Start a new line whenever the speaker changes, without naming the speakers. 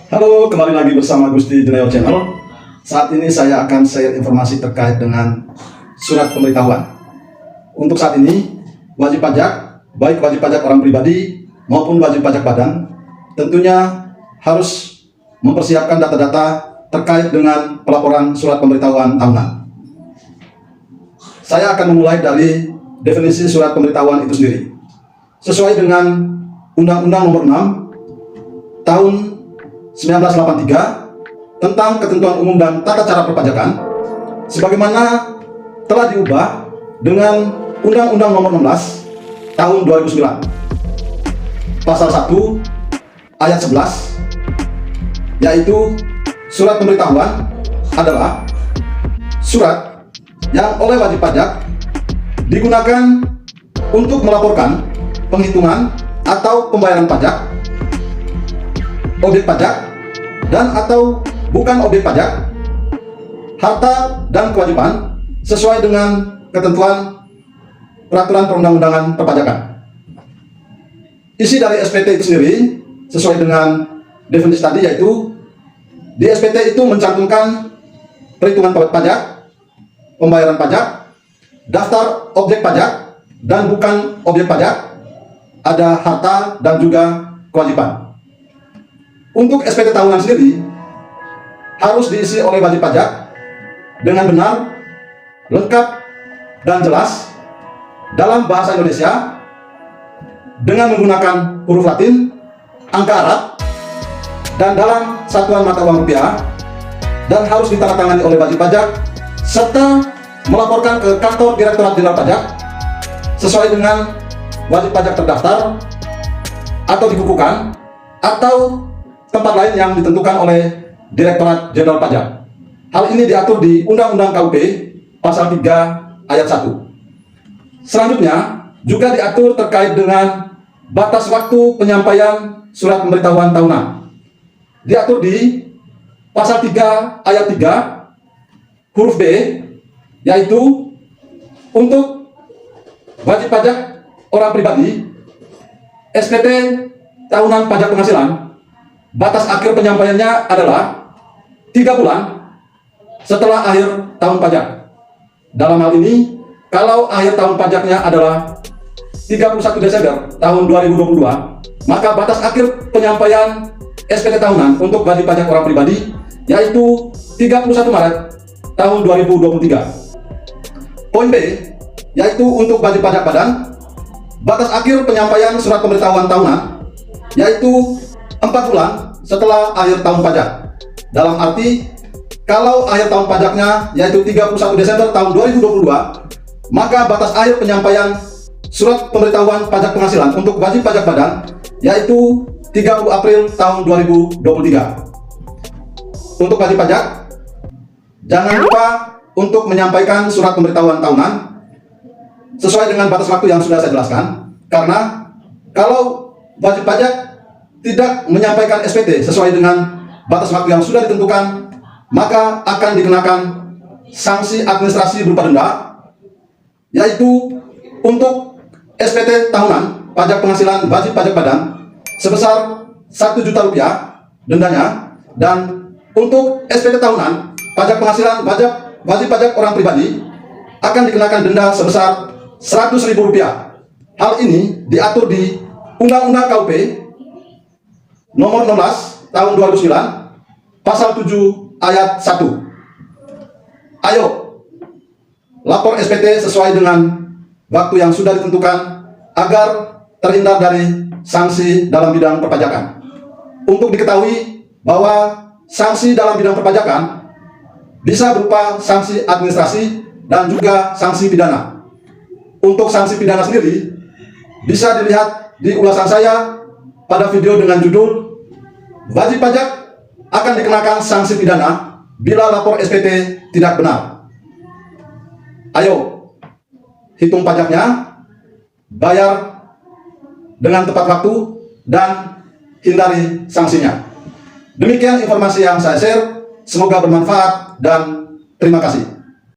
Halo, kembali lagi bersama Gusti Junior Channel. Saat ini saya akan share informasi terkait dengan surat pemberitahuan. Untuk saat ini, wajib pajak, baik wajib pajak orang pribadi maupun wajib pajak badan, tentunya harus mempersiapkan data-data terkait dengan pelaporan surat pemberitahuan tahunan. Saya akan memulai dari definisi surat pemberitahuan itu sendiri. Sesuai dengan Undang-Undang Nomor 6 Tahun 1983 tentang Ketentuan Umum dan Tata Cara Perpajakan, sebagaimana telah diubah dengan Undang-Undang Nomor 16 Tahun 2009 Pasal 1 Ayat 11, yaitu surat pemberitahuan adalah surat yang oleh wajib pajak digunakan untuk melaporkan penghitungan atau pembayaran pajak, objek pajak dan atau bukan objek pajak, harta dan kewajiban sesuai dengan ketentuan peraturan perundang-undangan perpajakan. Isi dari SPT itu sendiri sesuai dengan definisi tadi, yaitu di SPT itu mencantumkan perhitungan pajak, pembayaran pajak, daftar objek pajak dan bukan objek pajak, ada harta dan juga kewajiban. Untuk SPT tahunan sendiri harus diisi oleh wajib pajak dengan benar, lengkap, dan jelas dalam bahasa Indonesia dengan menggunakan huruf Latin, angka Arab, dan dalam satuan mata uang rupiah, dan harus ditandatangani oleh wajib pajak serta melaporkan ke kantor Direktorat Jenderal Pajak sesuai dengan wajib pajak terdaftar atau dikukuhkan atau tempat lain yang ditentukan oleh Direktorat Jenderal Pajak. Hal ini diatur di Undang-Undang KUP Pasal 3 Ayat 1. Selanjutnya juga diatur terkait dengan batas waktu penyampaian surat pemberitahuan tahunan. Diatur di Pasal 3 Ayat 3 huruf B, yaitu untuk wajib pajak orang pribadi, SPT tahunan pajak penghasilan, batas akhir penyampaiannya adalah 3 bulan setelah akhir tahun pajak. Dalam hal ini, kalau akhir tahun pajaknya adalah 31 Desember tahun 2022, maka batas akhir penyampaian SPT tahunan untuk wajib pajak orang pribadi yaitu 31 Maret tahun 2023. Poin B, yaitu untuk wajib pajak badan, batas akhir penyampaian surat pemberitahuan tahunan yaitu 4 bulan setelah akhir tahun pajak. Dalam arti, kalau akhir tahun pajaknya yaitu 31 Desember tahun 2022, maka batas akhir penyampaian surat pemberitahuan pajak penghasilan untuk wajib pajak badan yaitu 30 April tahun 2023. Untuk wajib pajak, jangan lupa untuk menyampaikan surat pemberitahuan tahunan sesuai dengan batas waktu yang sudah saya jelaskan, karena kalau wajib pajak tidak menyampaikan SPT sesuai dengan batas waktu yang sudah ditentukan, maka akan dikenakan sanksi administrasi berupa denda, yaitu untuk SPT tahunan pajak penghasilan wajib pajak badan sebesar 1 juta rupiah dendanya, dan untuk SPT tahunan pajak penghasilan wajib pajak orang pribadi akan dikenakan denda sebesar 100.000 rupiah. Hal ini diatur di Undang-Undang KUP Nomor 16 Tahun 2009 Pasal 7 Ayat 1. Ayo, lapor SPT sesuai dengan waktu yang sudah ditentukan agar terhindar dari sanksi dalam bidang perpajakan. Untuk diketahui bahwa sanksi dalam bidang perpajakan bisa berupa sanksi administrasi dan juga sanksi pidana. Untuk sanksi pidana sendiri bisa dilihat di ulasan saya pada video dengan judul "Wajib pajak akan dikenakan sanksi pidana bila lapor SPT tidak benar". Ayo, hitung pajaknya, bayar dengan tepat waktu, dan hindari sanksinya. Demikian informasi yang saya share, semoga bermanfaat dan terima kasih.